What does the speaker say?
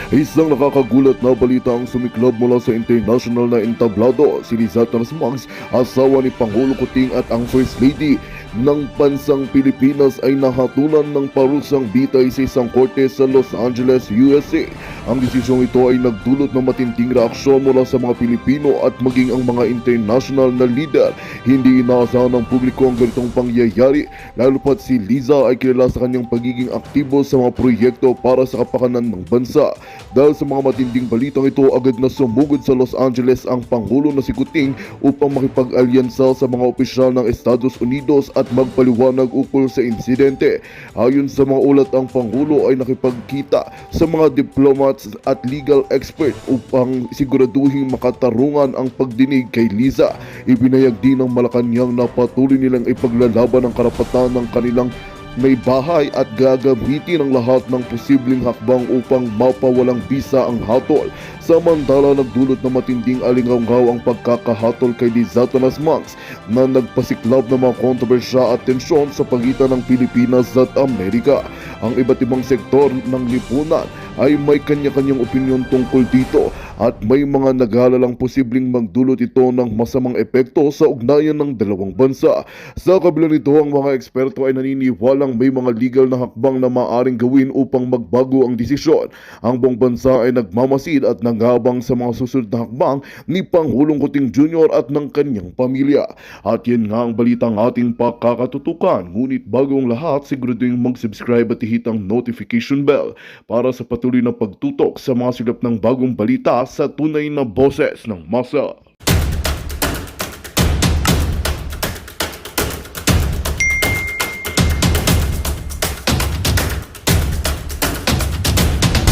Isang nakakagulat na balita ang sumiklab mula sa international na entablado. Si Liza Transmags, asawa ni Pangulo Kuting at ang First Lady ng bansang Pilipinas ay nahatulan ng parusang bitay sa isang korte sa Los Angeles, USA. Ang desisyong ito ay nagdulot ng matinding reaksyon mula sa mga Pilipino at maging ang mga international na leader. Hindi inaasahan ng publiko ang ganitong pangyayari, lalo pat si Liza ay kilala sa kanyang pagiging aktibo sa mga proyekto para sa kapakanan ng bansa. Dahil sa mga matinding balitang ito, agad na sumugod sa Los Angeles ang Pangulo na si Kuting upang makipag-alyansa sa mga opisyal ng Estados Unidos at magpaliwanag ukol sa insidente. Ayon sa mga ulat, ang Pangulo ay nakipagkita sa mga diplomats at legal expert upang siguraduhin makatarungan ang pagdinig kay Liza. Ibinayag din ng Malacanang na patuloy nilang ipaglalaban ang karapatan ng kanilang may bahay at gagamitin ang lahat ng posibleng hakbang upang mapawalang bisa ang hatol. Samantala, nagdulot na matinding alingaw-ngaw ang pagkakahatol kay Liza Transmags na nagpasiklab ng mga kontrobersya at tensyon sa pagitan ng Pilipinas at Amerika. Ang iba't ibang sektor ng lipunan ay may kanya-kanyang opinyon tungkol dito at may mga nag-aalalang posibleng magdulot ito ng masamang epekto sa ugnayan ng dalawang bansa. Sa kabila nito, ang mga eksperto ay naniniwalang may mga legal na hakbang na maaaring gawin upang magbago ang desisyon. Ang buong bansa ay nagmamasid at nangabang sa mga susunod na hakbang ni Pangulong Kuting Jr. at ng kanyang pamilya. At yan nga ang balitang ating pakakatutukan. Ngunit bago ang lahat, siguraduhin mag-subscribe at ihit ang notification bell para sa patuloy na pagtutok sa mga silap ng bagong balita sa tunay na boses ng masa.